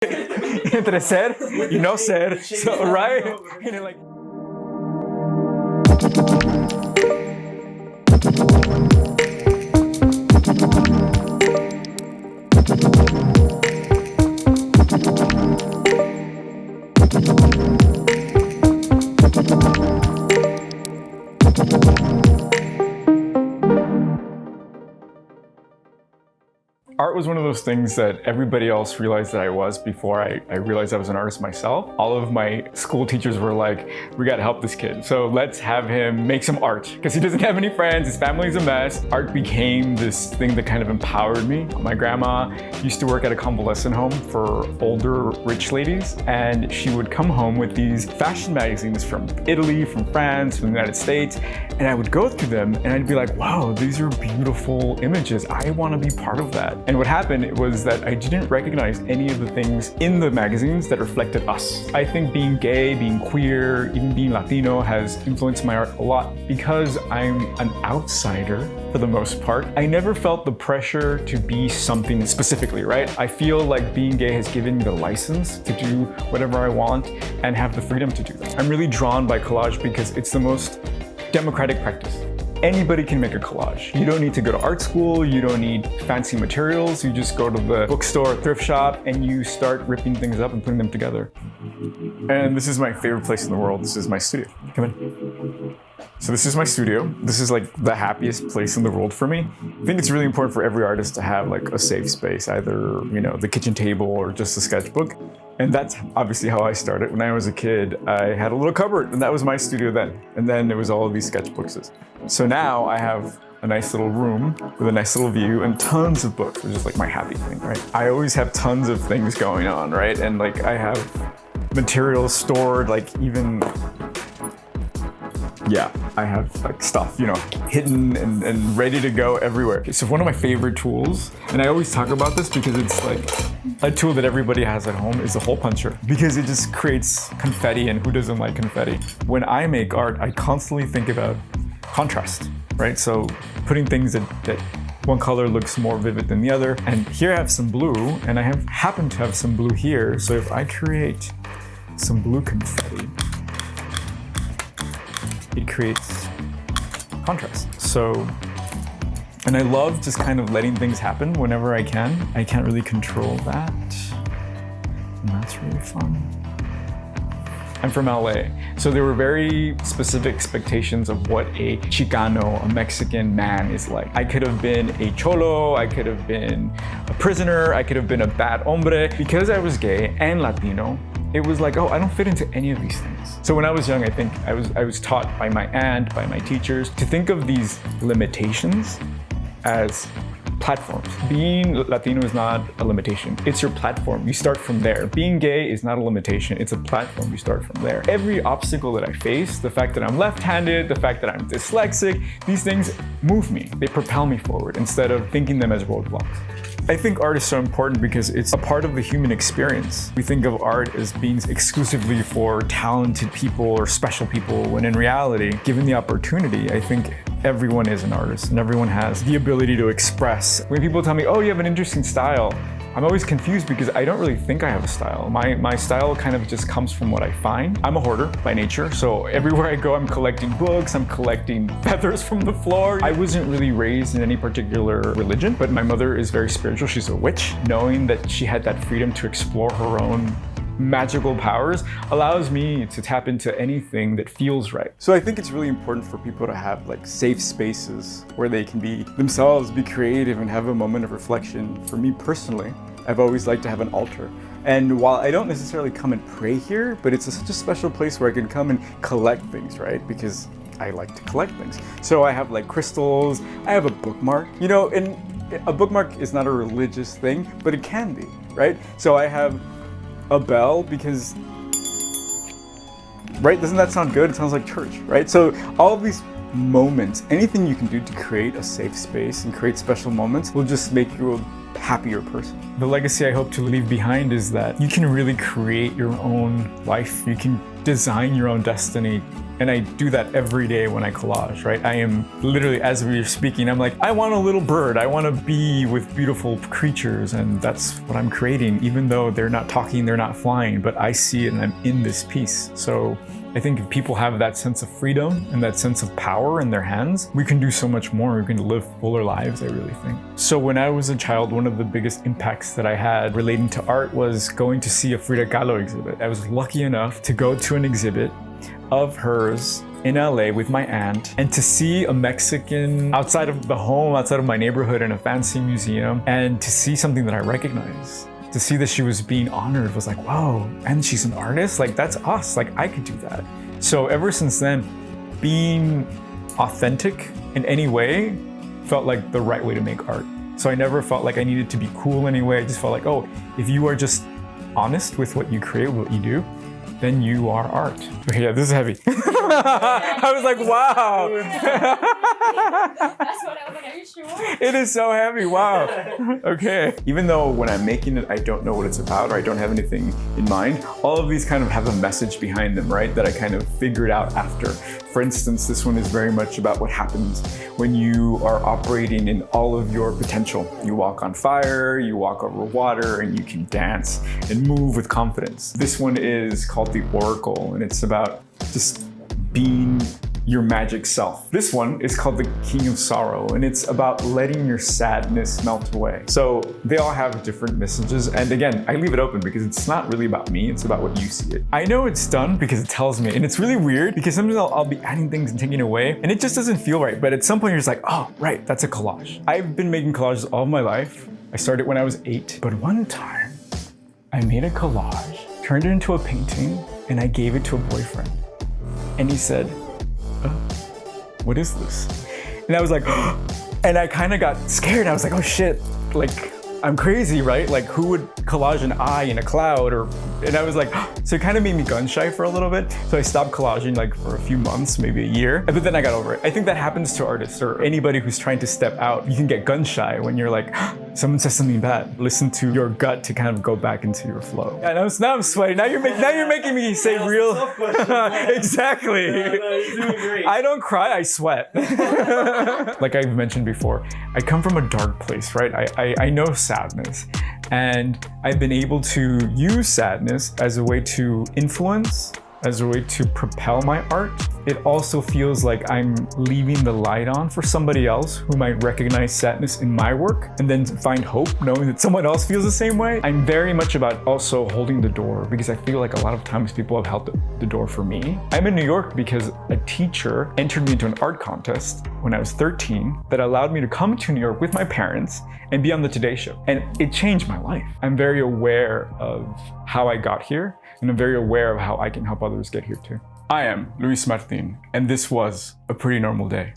Entre ser y no ser, so, right? And you're like, art was one of those things that everybody else realized that I was before I realized I was an artist myself. All of my school teachers were like, we gotta help this kid. So let's have him make some art because he doesn't have any friends, his family's a mess. Art became this thing that kind of empowered me. My grandma used to work at a convalescent home for older rich ladies, and she would come home with these fashion magazines from Italy, from France, from the United States, and I would go through them and I'd be like, wow, these are beautiful images. I wanna be part of that. And what happened was that I didn't recognize any of the things in the magazines that reflected us. I think being gay, being queer, even being Latino has influenced my art a lot. Because I'm an outsider for the most part, I never felt the pressure to be something specifically, right? I feel like being gay has given me the license to do whatever I want and have the freedom to do that. I'm really drawn by collage because it's the most democratic practice. Anybody can make a collage. You don't need to go to art school, you don't need fancy materials, you just go to the bookstore or thrift shop and you start ripping things up and putting them together. And this is my favorite place in the world. This is my studio. Come in. So this is my studio. This is like the happiest place in the world for me. I think it's really important for every artist to have like a safe space, either, you know, the kitchen table or just a sketchbook. And that's obviously how I started. When I was a kid, I had a little cupboard and that was my studio then. And then it was all of these sketchbooks. So now I have a nice little room with a nice little view and tons of books, which is like my happy thing, right? I always have tons of things going on, right? And like I have materials stored, like even, yeah, I have like stuff, you know, hidden and ready to go everywhere. Okay, so one of my favorite tools, and I always talk about this because it's like a tool that everybody has at home, is a hole puncher, because it just creates confetti, and who doesn't like confetti? When I make art, I constantly think about contrast, right? So putting things that one color looks more vivid than the other. And here I have some blue, and I happen to have some blue here. So if I create some blue confetti, it creates contrast. So, and I love just kind of letting things happen whenever I can. I can't really control that, and that's really fun. I'm from LA, so there were very specific expectations of what a Chicano, a Mexican man is like. I could have been a cholo, I could have been a prisoner, I could have been a bad hombre. Because I was gay and Latino, it was like, oh, I don't fit into any of these things. So when I was young, I think I was taught by my aunt, by my teachers, to think of these limitations as platforms. Being Latino is not a limitation. It's your platform. You start from there. Being gay is not a limitation. It's a platform. You start from there. Every obstacle that I face, the fact that I'm left-handed, the fact that I'm dyslexic, these things move me. They propel me forward instead of thinking them as roadblocks. I think art is so important because it's a part of the human experience. We think of art as being exclusively for talented people or special people, when in reality, given the opportunity, I think everyone is an artist and everyone has the ability to express. When people tell me, oh, you have an interesting style, I'm always confused because I don't really think I have a style. My style kind of just comes from what I find. I'm a hoarder by nature, so everywhere I go, I'm collecting books, I'm collecting feathers from the floor. I wasn't really raised in any particular religion, but my mother is very spiritual. She's a witch. Knowing that she had that freedom to explore her own magical powers allows me to tap into anything that feels right. So I think it's really important for people to have like safe spaces where they can be themselves, be creative, and have a moment of reflection. For me personally, I've always liked to have an altar. And while I don't necessarily come and pray here, but it's such a special place where I can come and collect things, right? Because I like to collect things. So I have like crystals, I have a bookmark, you know, and a bookmark is not a religious thing, but it can be, right? So I have a bell because, right? Doesn't that sound good? It sounds like church, right? So all of these moments, anything you can do to create a safe space and create special moments will just make you a happier person. The legacy I hope to leave behind is that you can really create your own life. You can design your own destiny. And I do that every day when I collage, right? I am literally, as we were speaking, I'm like, I want a little bird. I want to be with beautiful creatures. And that's what I'm creating, even though they're not talking, they're not flying, but I see it and I'm in this piece. So I think if people have that sense of freedom and that sense of power in their hands, we can do so much more. We can live fuller lives, I really think. So when I was a child, one of the biggest impacts that I had relating to art was going to see a Frida Kahlo exhibit. I was lucky enough to go to an exhibit of hers in LA with my aunt, and to see a Mexican outside of the home, outside of my neighborhood in a fancy museum, and to see something that I recognize. To see that she was being honored was like, whoa, and she's an artist? Like, that's us, like I could do that. So ever since then, being authentic in any way felt like the right way to make art. So I never felt like I needed to be cool anyway. I just felt like, oh, if you are just honest with what you create, what you do, then you are art. Okay, yeah, this is heavy. I was like, wow. That's what I was like, are you sure? It is so heavy, wow. Okay. Even though when I'm making it, I don't know what it's about or I don't have anything in mind, all of these kind of have a message behind them, right? That I kind of figured out after. For instance, this one is very much about what happens when you are operating in all of your potential. You walk on fire, you walk over water, and you can dance and move with confidence. This one is called The Oracle, and it's about just being your magic self. This one is called The King of Sorrow, and it's about letting your sadness melt away. So they all have different messages, and again, I leave it open because it's not really about me, it's about what you see it. I know it's done because it tells me, and it's really weird because sometimes I'll be adding things and taking away, and it just doesn't feel right, but at some point you're just like, oh, right, that's a collage. I've been making collages all of my life. I started when I was 8, but one time I made a collage, turned it into a painting, and I gave it to a boyfriend. And he said, what is this? And I was like, and I kind of got scared. I was like, oh shit, like I'm crazy, right? Like who would collage an eye in a cloud? And I was like, so it kind of made me gun shy for a little bit. So I stopped collaging like for a few months, maybe a year, but then I got over it. I think that happens to artists or anybody who's trying to step out. You can get gun shy when you're like, someone says something bad. Listen to your gut to kind of go back into your flow. And now I'm sweating. Now you're making me say real. Exactly. You're doing great. I don't cry, I sweat. Like I've mentioned before, I come from a dark place, right? I know sadness, and I've been able to use sadness as a way to influence, as a way to propel my art. It also feels like I'm leaving the light on for somebody else who might recognize sadness in my work and then find hope knowing that someone else feels the same way. I'm very much about also holding the door because I feel like a lot of times people have held the door for me. I'm in New York because a teacher entered me into an art contest when I was 13 that allowed me to come to New York with my parents and be on the Today Show. And it changed my life. I'm very aware of how I got here, and I'm very aware of how I can help others get here too. I am Luis Martin, and this was A Pretty Normal Day.